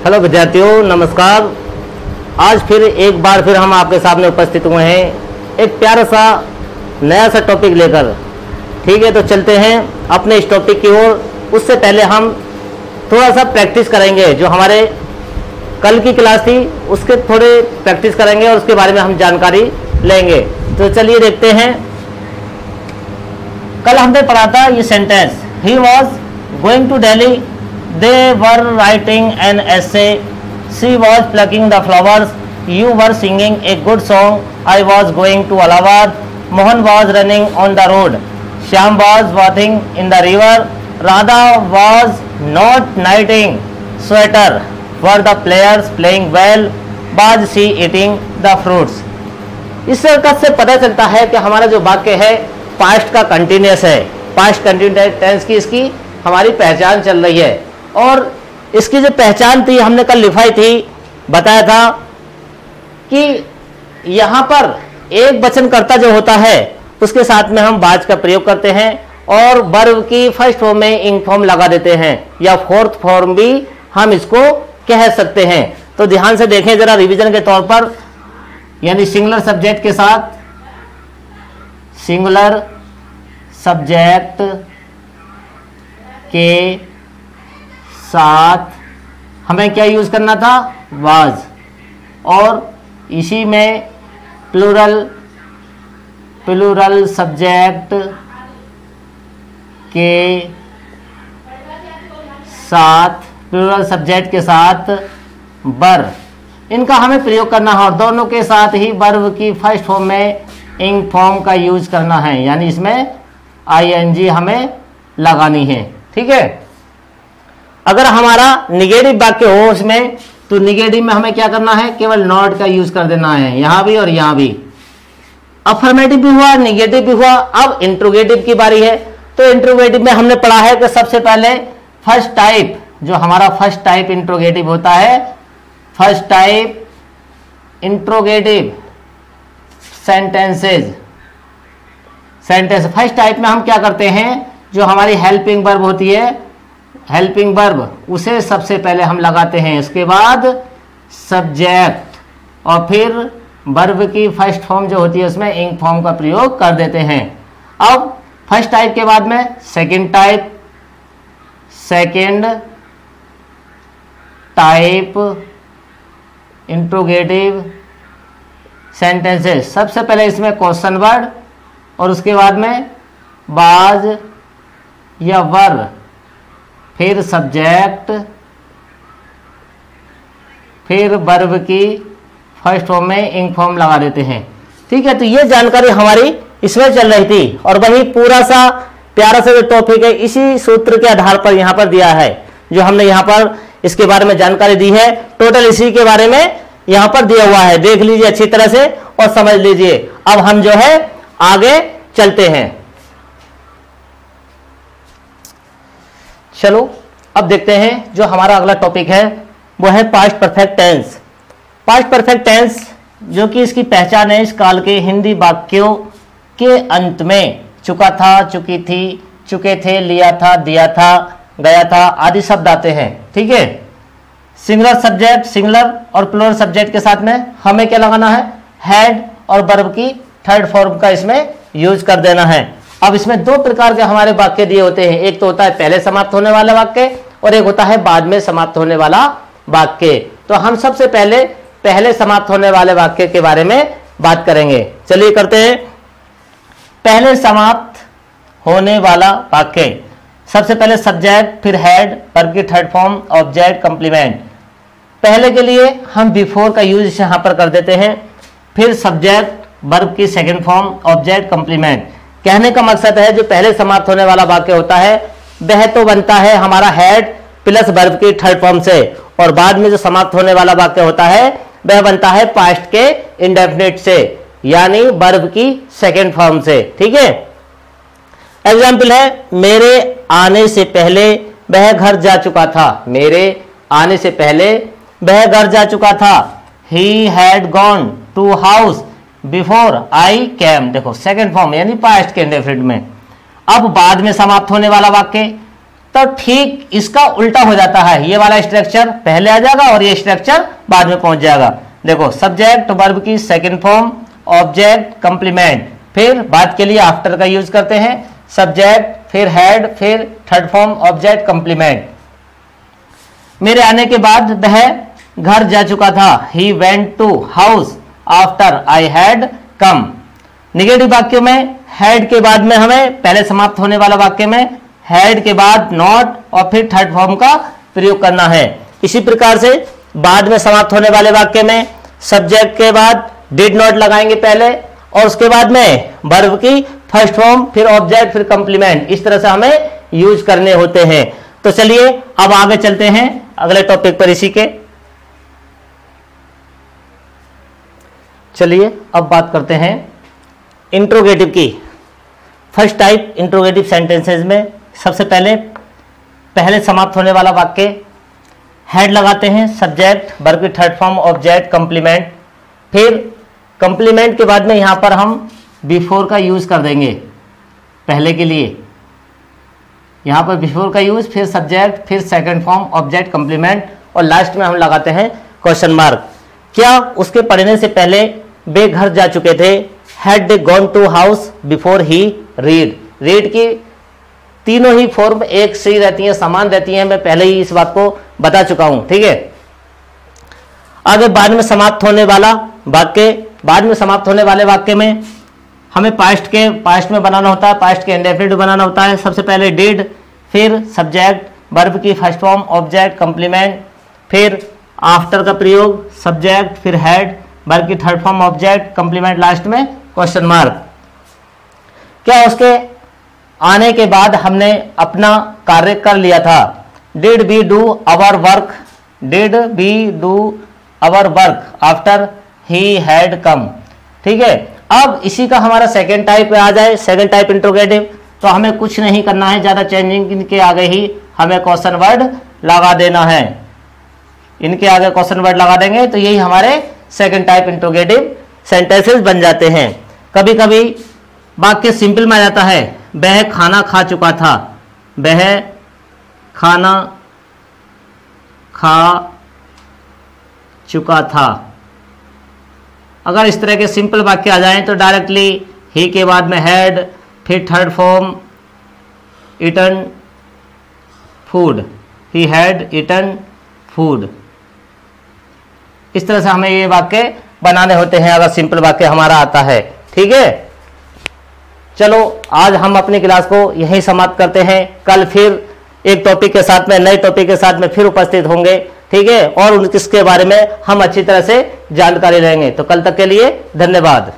Hello विद्यार्थियों, नमस्कार। आज फिर एक बार फिर हम आपके सामने उपस्थित हुए हैं एक प्यारा सा नया सा टॉपिक लेकर। ठीक है, तो चलते हैं अपने इस टॉपिक की ओर। उससे पहले हम थोड़ा सा प्रैक्टिस करेंगे। जो हमारे कल की क्लास थी उसके थोड़े प्रैक्टिस करेंगे और उसके बारे में हम जानकारी लेंगे। तो चलिए देखते हैं। कल हमने पढ़ा था ये sentence, he was going to Delhi, they were writing an essay, she was plucking the flowers, you were singing a good song, I was going to Allahabad, Mohan was running on the road, Shyam was bathing in the river, Radha was not knitting sweater, were the players playing well, was she eating the fruits। इस वक्त से पता चलता है कि हमारा जो वाक्य है पास्ट का कंटिन्यूअस है। पास्ट कंटिन्यूअस टेंस की इसकी हमारी पहचान चल रही है। और इसकी जो पहचान थी हमने कल लिखाई थी, बताया था कि यहाँ पर एक वचनकर्ता जो होता है उसके साथ में हम बाज का प्रयोग करते हैं और वर्ब की फर्स्ट फॉर्म में इंग फॉर्म लगा देते हैं, या फोर्थ फॉर्म भी हम इसको कह सकते हैं। तो ध्यान से देखें जरा रिवीजन के तौर पर, यानी सिंगुलर सब्जेक्ट के साथ, सिंगुलर सब्जेक्ट के साथ हमें क्या यूज करना था, वाज, और इसी में प्लूरल सब्जेक्ट के साथ, प्लूरल सब्जेक्ट के साथ वर, इनका हमें प्रयोग करना है। और दोनों के साथ ही वर्ब की फर्स्ट फॉर्म में इंग फॉर्म का यूज करना है, यानी इसमें आईएनजी हमें लगानी है। ठीक है, अगर हमारा निगेटिव वाक्य हो उसमें, तो निगेटिव में हमें क्या करना है, केवल नॉट का यूज कर देना है, यहां भी और यहां भी। अफर्मेटिव भी हुआ, निगेटिव भी हुआ। अब इंट्रोगेटिव की बारी है। तो इंट्रोगेटिव में हमने पढ़ा है कि सबसे पहले फर्स्ट टाइप, जो हमारा फर्स्ट टाइप इंट्रोगेटिव होता है, first type interrogative sentence first type में हम क्या करते हैं, जो हमारी हेल्पिंग वर्ब होती है, हेल्पिंग वर्ब, उसे सबसे पहले हम लगाते हैं, उसके बाद सब्जेक्ट, और फिर वर्ब की फर्स्ट फॉर्म जो होती है उसमें इंग फॉर्म का प्रयोग कर देते हैं। अब फर्स्ट टाइप के बाद में second type, second type interrogative sentences. सबसे पहले इसमें क्वेश्चन वर्ड और उसके बाद में बाज या वर, फिर सब्जेक्ट, फिर वर्ब की फर्स्ट फॉर्म में इंग फॉर्म लगा देते हैं। ठीक है, तो ये जानकारी हमारी इसमें चल रही थी और वही पूरा सा प्यारा सा जो टॉपिक है इसी सूत्र के आधार पर यहाँ पर दिया है, जो हमने यहाँ पर इसके बारे में जानकारी दी है। टोटल इसी के बारे में यहाँ पर दिया हुआ है, देख लीजिए अच्छी तरह से और समझ लीजिए। अब हम जो है आगे चलते हैं। चलो अब देखते हैं जो हमारा अगला टॉपिक है वो है past perfect tense. Past perfect tense जो कि इसकी पहचान है, इस काल के हिंदी वाक्यों के अंत में चुका था, चुकी थी, चुके थे, लिया था, दिया था, गया था आदि शब्द आते हैं। ठीक है, सिंगुलर सब्जेक्ट, सिंगुलर और प्लूरल सब्जेक्ट के साथ में हमें क्या लगाना है, हैड, और वर्ब की थर्ड फॉर्म का इसमें यूज कर देना है। अब इसमें दो प्रकार के हमारे वाक्य दिए होते हैं, एक तो होता है पहले समाप्त होने वाला वाक्य और एक होता है बाद में समाप्त होने वाला वाक्य। तो हम सबसे पहले समाप्त होने वाले वाक्य के बारे में बात करेंगे। चलिए करते हैं। पहले समाप्त होने वाला वाक्य, सबसे पहले सब्जेक्ट, फिर हेड, वर्ब की थर्ड फॉर्म, ऑब्जेक्ट, कंप्लीमेंट। पहले के लिए हम बिफोर का यूज यहां पर कर देते हैं, फिर सब्जेक्ट, वर्ब की सेकंड फॉर्म, ऑब्जेक्ट, कंप्लीमेंट। कहने का मकसद है जो पहले समाप्त होने वाला वाक्य होता है वह तो बनता है हमारा हेड प्लस वर्ब की थर्ड फॉर्म से, और बाद में जो समाप्त होने वाला वाक्य होता है वह बनता है पास्ट के इंडेफिनिट से, यानी वर्ब की सेकंड फॉर्म से। ठीक है, एग्जाम्पल है, मेरे आने से पहले वह घर जा चुका था। मेरे आने से पहले वह घर जा चुका था। He had gone to house before I came। देखो सेकंड फॉर्म यानी पास्ट के इंडेफिनिट में। अब बाद में समाप्त होने वाला वाक्य, तो ठीक इसका उल्टा हो जाता है, ये वाला स्ट्रक्चर पहले आ जाएगा और ये स्ट्रक्चर बाद में पहुंच जाएगा। देखो सब्जेक्ट वर्ब की सेकंड फॉर्म, ऑब्जेक्ट कंप्लीमेंट, फिर बात के लिए आफ्टर का यूज करते हैं, सब्जेक्ट फिर हैड फिर थर्ड फॉर्म ऑब्जेक्ट कंप्लीमेंट। मेरे आने के बाद वह घर जा चुका था, he went to house after I had come. निगेटिव वाक्यों में हैड के बाद में हमें पहले समाप्त होने वाला वाक्य में हैड के बाद नॉट और फिर थर्ड फॉर्म का प्रयोग करना है। इसी प्रकार से बाद में समाप्त होने वाले वाक्य में सब्जेक्ट के बाद डिड नॉट लगाएंगे पहले और उसके बाद में वर्ब की फर्स्ट फॉर्म फिर ऑब्जेक्ट फिर कंप्लीमेंट, इस तरह से हमें यूज करने होते हैं। तो चलिए अब आगे चलते हैं अगले टॉपिक पर इसी के। चलिए अब बात करते हैं इंट्रोगेटिव की। फर्स्ट टाइप इंट्रोगेटिव सेंटेंसेस में सबसे पहले समाप्त होने वाला वाक्य हेड लगाते हैं, सब्जेक्ट वर्ब की थर्ड फॉर्म ऑब्जेक्ट कंप्लीमेंट, फिर कंप्लीमेंट के बाद में यहां पर हम बिफोर का यूज कर देंगे पहले के लिए, यहां पर बिफोर का यूज, फिर सब्जेक्ट फिर सेकंड फॉर्म ऑब्जेक्ट कंप्लीमेंट और लास्ट में हम लगाते हैं क्वेश्चन मार्क। क्या उसके पढ़ने से पहले वे घर जा चुके थे, had they gone to house before he read. Read की तीनों ही फॉर्म एक सी रहती हैं, समान रहती हैं, मैं पहले ही इस बात को बता चुका हूं, ठीक है। आगे बाद में समाप्त होने वाला वाक्य, बाद में समाप्त होने वाले वाक्य में हमें पास्ट में बनाना होता है, पास्ट के इंडेफिनिट बनाना होता है। सबसे पहले डिड, फिर सब्जेक्ट वर्ब की फर्स्ट फॉर्म ऑब्जेक्ट कंप्लीमेंट, फिर आफ्टर का प्रयोग सब्जेक्ट फिर हैड वर्ब की third form object complement, last में क्वेश्चन मार्क। क्या उसके आने के बाद हमने अपना कार्य कर लिया था, did we do our work, did we do our work after he had come, ठीक है। अब इसी का हमारा सेकेंड टाइप आ जाए, सेकेंड टाइप इंट्रोगेटिव, तो हमें कुछ नहीं करना है ज़्यादा चेंजिंग, इनके आगे ही हमें क्वेश्चन वर्ड लगा देना है, इनके आगे क्वेश्चन वर्ड लगा देंगे तो यही हमारे सेकेंड टाइप इंट्रोगेटिव सेंटेंसेस बन जाते हैं। कभी कभी वाक्य सिंपल में आ जाता है, वह खाना खा चुका था, वह खाना खा चुका था। अगर इस तरह के सिंपल वाक्य आ जाएं तो डायरेक्टली ही के बाद में हैड फिर third form eaten food, he had eaten food, इस तरह से हमें ये वाक्य बनाने होते हैं अगर सिंपल वाक्य हमारा आता है, ठीक है। चलो आज हम अपनी क्लास को यहीं समाप्त करते हैं, कल फिर एक टॉपिक के साथ में, नए टॉपिक के साथ में फिर उपस्थित होंगे, ठीक है, और इसके बारे में हम अच्छी तरह से जानकारी लेंगे। तो कल तक के लिए धन्यवाद।